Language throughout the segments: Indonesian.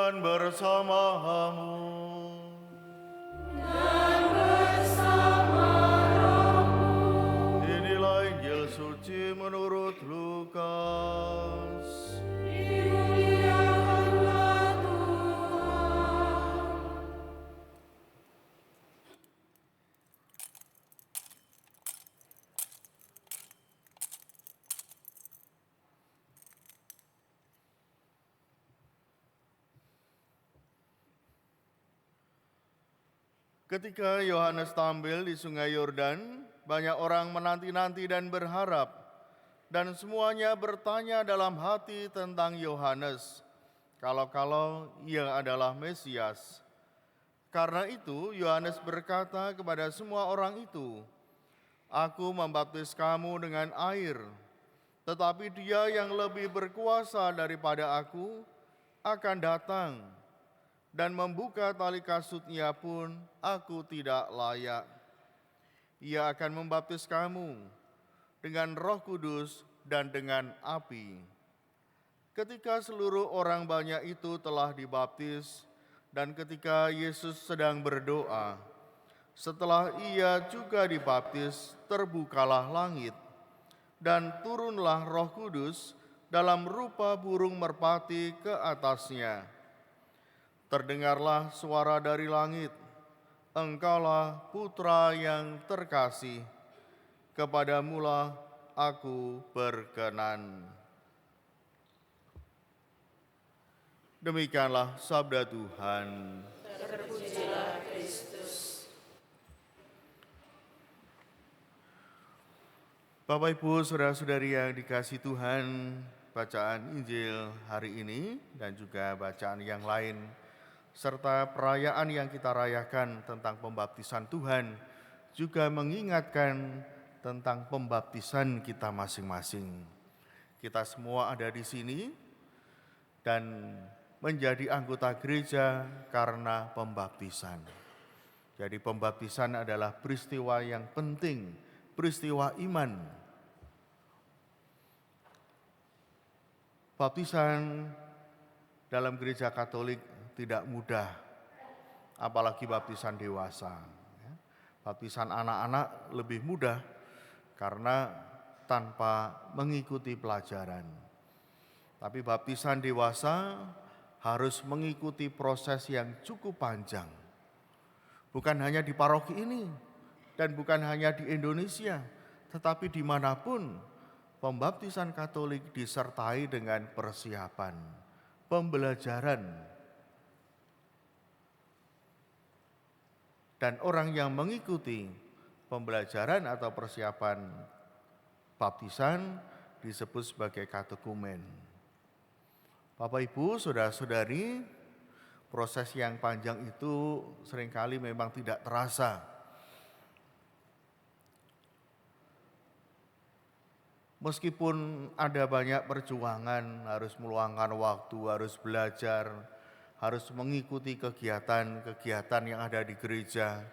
Tuhan bersamamu. Dan bersama rohmu. Inilah Injil suci menurut Lukas. Dimuliakanlah Tuhan. Ketika Yohanes tampil di Sungai Yordan, banyak orang menanti-nanti dan berharap, dan semuanya bertanya dalam hati tentang Yohanes, kalau-kalau ia adalah Mesias. Karena itu, Yohanes berkata kepada semua orang itu, "Aku membaptis kamu dengan air, tetapi Dia yang lebih berkuasa daripada aku akan datang, dan membuka tali kasutnya pun aku tidak layak. Ia akan membaptis kamu dengan Roh Kudus dan dengan api." Ketika seluruh orang banyak itu telah dibaptis, dan ketika Yesus sedang berdoa, setelah ia juga dibaptis, terbukalah langit, dan turunlah Roh Kudus dalam rupa burung merpati ke atasnya. Terdengarlah suara dari langit, "Engkaulah Putra yang terkasih, kepadamulah aku berkenan." Demikianlah sabda Tuhan. Terpujilah Kristus. Bapak, Ibu, saudara-saudari yang dikasihi Tuhan, bacaan Injil hari ini dan juga bacaan yang lain serta perayaan yang kita rayakan tentang pembaptisan Tuhan juga mengingatkan tentang pembaptisan kita masing-masing. Kita semua ada di sini dan menjadi anggota gereja karena pembaptisan. Jadi pembaptisan adalah peristiwa yang penting, peristiwa iman. Baptisan dalam gereja Katolik tidak mudah, apalagi baptisan dewasa. Baptisan anak-anak lebih mudah karena tanpa mengikuti pelajaran. Tapi baptisan dewasa harus mengikuti proses yang cukup panjang. Bukan hanya di paroki ini dan bukan hanya di Indonesia, tetapi dimanapun pembaptisan Katolik disertai dengan persiapan, pembelajaran. Dan orang yang mengikuti pembelajaran atau persiapan baptisan disebut sebagai katekumen. Bapak, Ibu, saudara-saudari, proses yang panjang itu seringkali memang tidak terasa. Meskipun ada banyak perjuangan, harus meluangkan waktu, harus belajar, harus mengikuti kegiatan-kegiatan yang ada di gereja,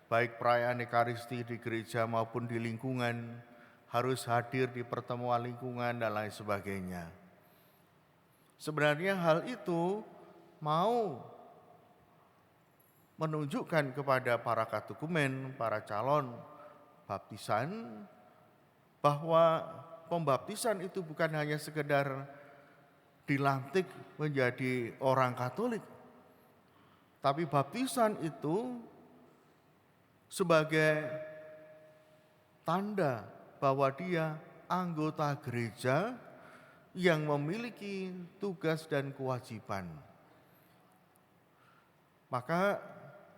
baik perayaan Ekaristi di gereja maupun di lingkungan, harus hadir di pertemuan lingkungan dan lain sebagainya. Sebenarnya hal itu mau menunjukkan kepada para katekumen, para calon baptisan, bahwa pembaptisan itu bukan hanya sekedar dilantik menjadi orang Katolik, tapi baptisan itu sebagai tanda bahwa dia anggota gereja yang memiliki tugas dan kewajiban. Maka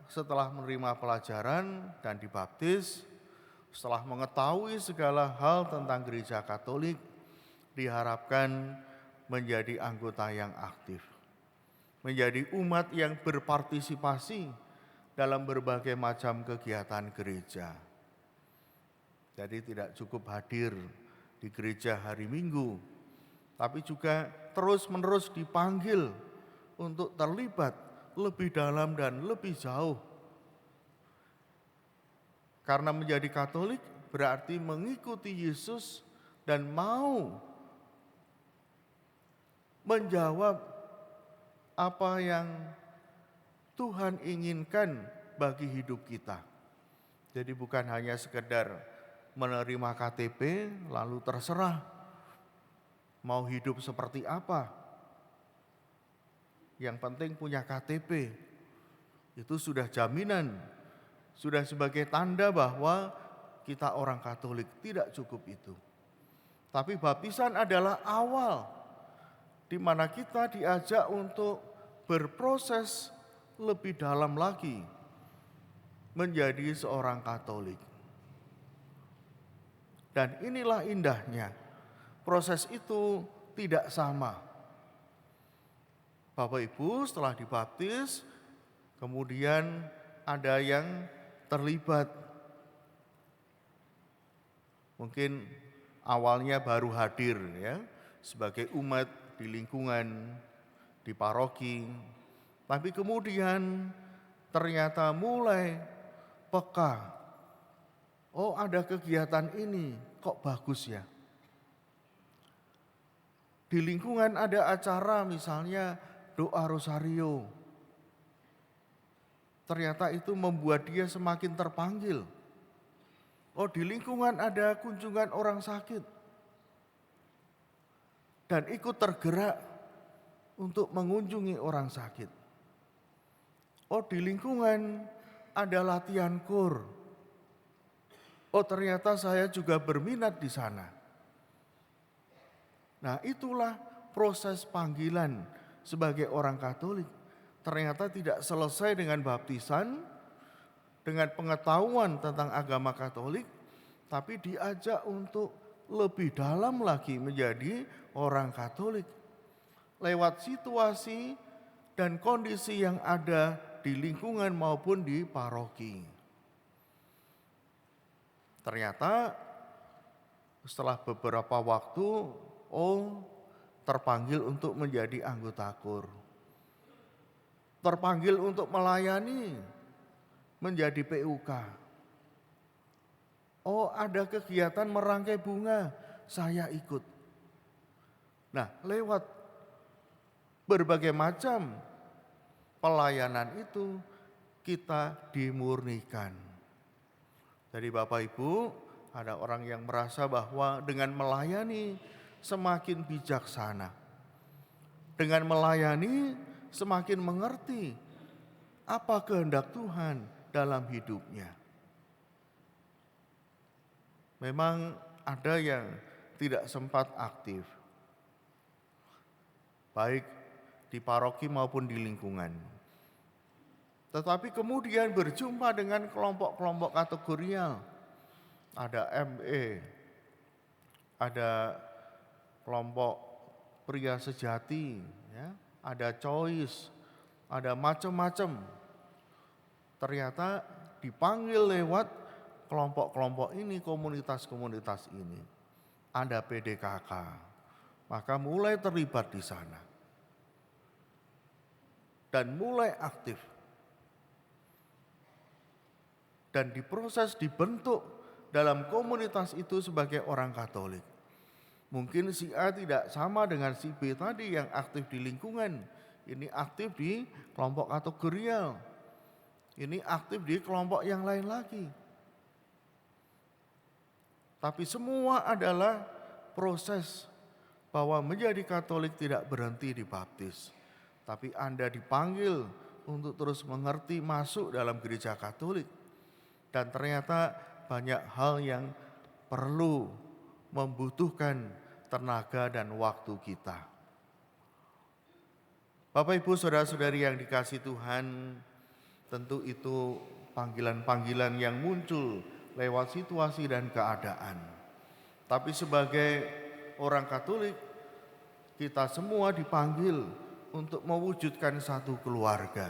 setelah menerima pelajaran dan dibaptis, setelah mengetahui segala hal tentang gereja Katolik, diharapkan menjadi anggota yang aktif, menjadi umat yang berpartisipasi dalam berbagai macam kegiatan gereja. Jadi tidak cukup hadir di gereja hari Minggu, tapi juga terus-menerus dipanggil untuk terlibat lebih dalam dan lebih jauh. Karena menjadi Katolik berarti mengikuti Yesus dan mau menjawab apa yang Tuhan inginkan bagi hidup kita. Jadi bukan hanya sekedar menerima KTP lalu terserah mau hidup seperti apa. Yang penting punya KTP, itu sudah jaminan, sudah sebagai tanda bahwa kita orang Katolik. Tidak cukup itu. Tapi baptisan adalah awal di mana kita diajak untuk berproses lebih dalam lagi menjadi seorang Katolik. Dan inilah indahnya, proses itu tidak sama. Bapak Ibu setelah dibaptis, kemudian ada yang terlibat. Mungkin awalnya baru hadir ya, sebagai umat di lingkungan, di paroki. Tapi kemudian ternyata mulai peka. Oh, ada kegiatan ini, kok bagus ya. Di lingkungan ada acara misalnya doa rosario. Ternyata itu membuat dia semakin terpanggil. Oh, di lingkungan ada kunjungan orang sakit. Dan ikut tergerak untuk mengunjungi orang sakit. Oh, di lingkungan ada latihan kur. Oh, ternyata saya juga berminat di sana. Nah, itulah proses panggilan sebagai orang Katolik. Ternyata tidak selesai dengan baptisan, dengan pengetahuan tentang agama Katolik, tapi diajak untuk lebih dalam lagi menjadi orang Katolik. Lewat situasi dan kondisi yang ada di lingkungan maupun di paroki. Ternyata setelah beberapa waktu, terpanggil untuk menjadi anggota KUR. Terpanggil untuk melayani, menjadi PUK. Oh, ada kegiatan merangkai bunga, saya ikut. Nah, lewat berbagai macam pelayanan itu kita dimurnikan. Jadi Bapak Ibu, ada orang yang merasa bahwa dengan melayani semakin bijaksana. Dengan melayani semakin mengerti apa kehendak Tuhan dalam hidupnya. Memang ada yang tidak sempat aktif, baik di paroki maupun di lingkungan. Tetapi kemudian berjumpa dengan kelompok-kelompok kategorial. Ada ME, ada kelompok pria sejati, ya, ada choice, ada macam-macam. Ternyata dipanggil lewat kelompok-kelompok ini, komunitas-komunitas ini. Ada PDKK, maka mulai terlibat di sana. Dan mulai aktif. Dan diproses, dibentuk dalam komunitas itu sebagai orang Katolik. Mungkin si A tidak sama dengan si B tadi yang aktif di lingkungan. Ini aktif di kelompok kategorial. Ini aktif di kelompok yang lain lagi. Tapi semua adalah proses bahwa menjadi Katolik tidak berhenti di baptis. Tapi Anda dipanggil untuk terus mengerti, masuk dalam gereja Katolik. Dan ternyata banyak hal yang perlu membutuhkan tenaga dan waktu kita. Bapak Ibu saudara-saudari yang dikasihi Tuhan, tentu itu panggilan-panggilan yang muncul lewat situasi dan keadaan. Tapi sebagai orang Katolik, kita semua dipanggil untuk mewujudkan satu keluarga.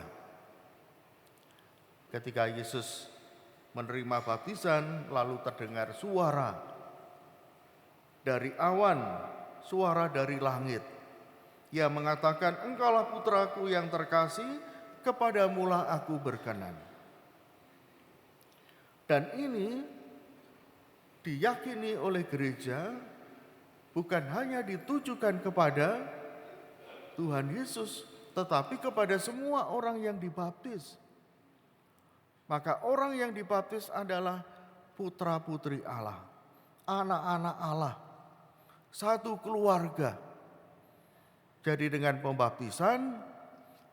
Ketika Yesus menerima baptisan, lalu terdengar suara dari awan, suara dari langit. Ia mengatakan, engkaulah putraku yang terkasih, kepadamulah aku berkenan. Dan ini diyakini oleh gereja bukan hanya ditujukan kepada Tuhan Yesus, tetapi kepada semua orang yang dibaptis. Maka orang yang dibaptis adalah putra-putri Allah, anak-anak Allah, satu keluarga. Jadi dengan pembaptisan,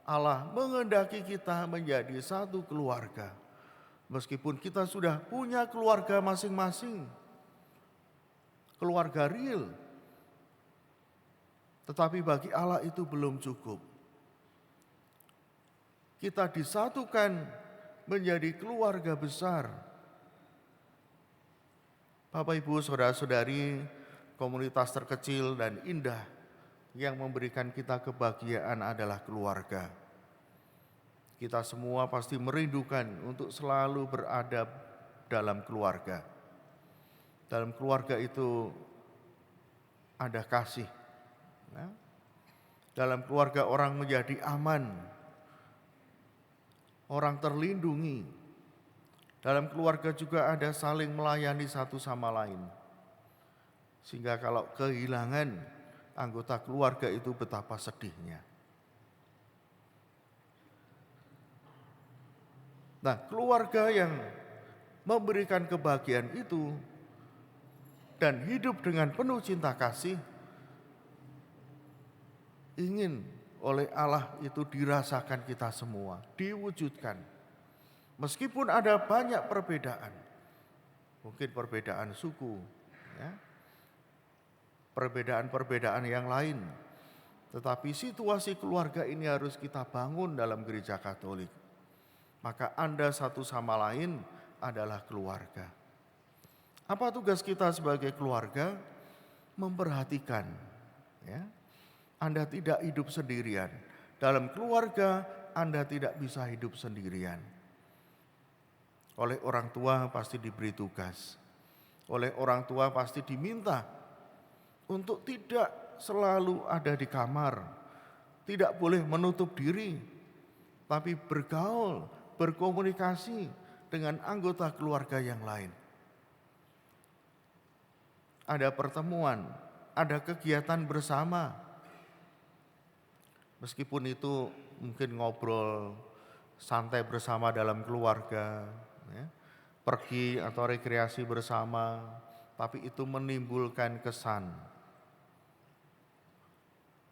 Allah menghendaki kita menjadi satu keluarga. Meskipun kita sudah punya keluarga masing-masing, keluarga real, tetapi bagi Allah itu belum cukup. Kita disatukan menjadi keluarga besar. Bapak, Ibu, saudara-saudari, komunitas terkecil dan indah yang memberikan kita kebahagiaan adalah keluarga. Kita semua pasti merindukan untuk selalu berada dalam keluarga. Dalam keluarga itu ada kasih. Ya. Dalam keluarga orang menjadi aman, orang terlindungi. Dalam keluarga juga ada saling melayani satu sama lain. Sehingga kalau kehilangan anggota keluarga itu betapa sedihnya. Nah, keluarga yang memberikan kebahagiaan itu dan hidup dengan penuh cinta kasih, ingin oleh Allah itu dirasakan kita semua, diwujudkan. Meskipun ada banyak perbedaan, mungkin perbedaan suku, ya, perbedaan-perbedaan yang lain. Tetapi situasi keluarga ini harus kita bangun dalam gereja Katolik. Maka Anda satu sama lain adalah keluarga. Apa tugas kita sebagai keluarga? Memperhatikan. Ya. Anda tidak hidup sendirian. Dalam keluarga Anda tidak bisa hidup sendirian. Oleh orang tua pasti diberi tugas. Oleh orang tua pasti diminta untuk tidak selalu ada di kamar, tidak boleh menutup diri, tapi bergaul, berkomunikasi dengan anggota keluarga yang lain. Ada pertemuan, ada kegiatan bersama. Meskipun itu mungkin ngobrol santai bersama dalam keluarga, ya, pergi atau rekreasi bersama, tapi itu menimbulkan kesan.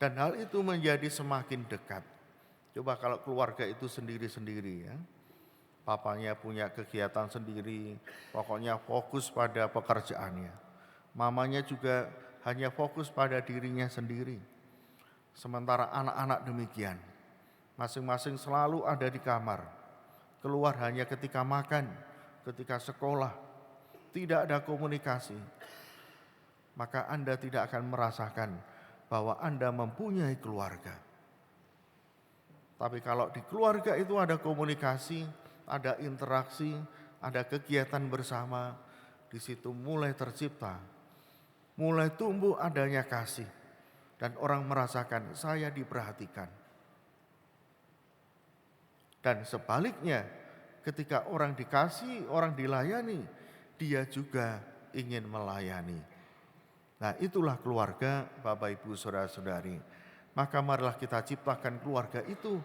Dan hal itu menjadi semakin dekat. Coba kalau keluarga itu sendiri-sendiri, ya. Papanya punya kegiatan sendiri, pokoknya fokus pada pekerjaannya. Mamanya juga hanya fokus pada dirinya sendiri. Sementara anak-anak demikian, masing-masing selalu ada di kamar. Keluar hanya ketika makan, ketika sekolah, tidak ada komunikasi. Maka Anda tidak akan merasakan bahwa Anda mempunyai keluarga. Tapi kalau di keluarga itu ada komunikasi, ada interaksi, ada kegiatan bersama, di situ mulai tercipta, mulai tumbuh adanya kasih, dan orang merasakan saya diperhatikan. Dan sebaliknya, ketika orang dikasih, orang dilayani, dia juga ingin melayani. Nah, itulah keluarga, Bapak, Ibu, saudara-saudari. Maka marilah kita ciptakan keluarga itu,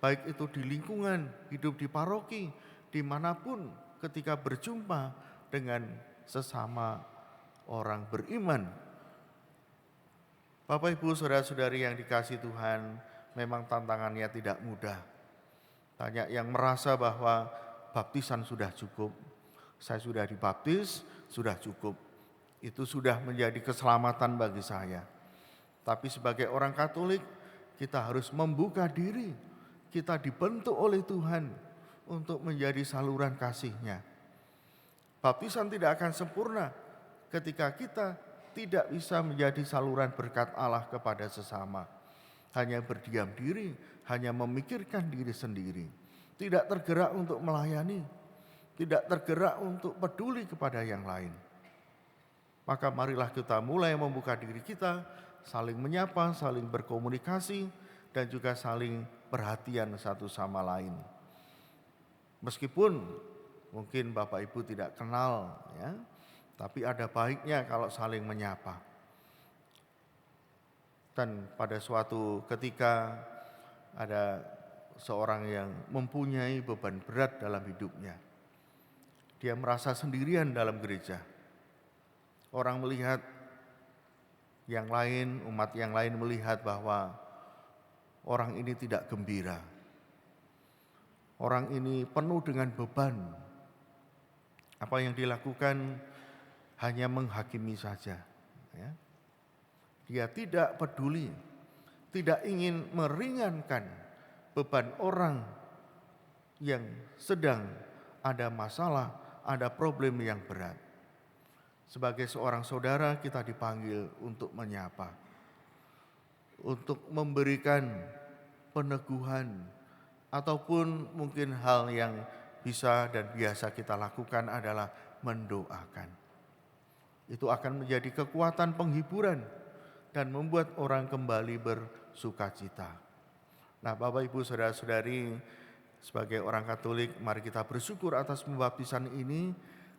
baik itu di lingkungan, hidup di paroki, dimanapun ketika berjumpa dengan sesama orang beriman. Bapak, Ibu, saudara-saudari yang dikasihi Tuhan, memang tantangannya tidak mudah. Banyak yang merasa bahwa baptisan sudah cukup, saya sudah dibaptis, sudah cukup. Itu sudah menjadi keselamatan bagi saya. Tapi sebagai orang Katolik, kita harus membuka diri. Kita dibentuk oleh Tuhan untuk menjadi saluran kasih-Nya. Baptisan tidak akan sempurna ketika kita tidak bisa menjadi saluran berkat Allah kepada sesama. Hanya berdiam diri, hanya memikirkan diri sendiri. Tidak tergerak untuk melayani, tidak tergerak untuk peduli kepada yang lain. Maka marilah kita mulai membuka diri kita, saling menyapa, saling berkomunikasi, dan juga saling perhatian satu sama lain. Meskipun mungkin Bapak Ibu tidak kenal, ya, tapi ada baiknya kalau saling menyapa. Dan pada suatu ketika ada seorang yang mempunyai beban berat dalam hidupnya. Dia merasa sendirian dalam gereja. Orang melihat yang lain, umat yang lain melihat bahwa orang ini tidak gembira. Orang ini penuh dengan beban. Apa yang dilakukan hanya menghakimi saja. Ya. Dia tidak peduli, tidak ingin meringankan beban orang yang sedang ada masalah, ada problem yang berat. Sebagai seorang saudara kita dipanggil untuk menyapa, untuk memberikan peneguhan, ataupun mungkin hal yang bisa dan biasa kita lakukan adalah mendoakan. Itu akan menjadi kekuatan penghiburan dan membuat orang kembali bersukacita. Nah, Bapak Ibu Saudara-saudari, sebagai orang Katolik, mari kita bersyukur atas pembaptisan ini,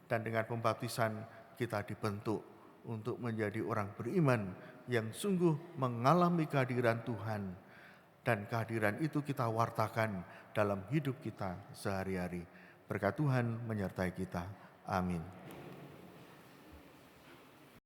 dan dengan pembaptisan kita dibentuk untuk menjadi orang beriman yang sungguh mengalami kehadiran Tuhan, dan kehadiran itu kita wartakan dalam hidup kita sehari-hari. Berkat Tuhan menyertai kita. Amin.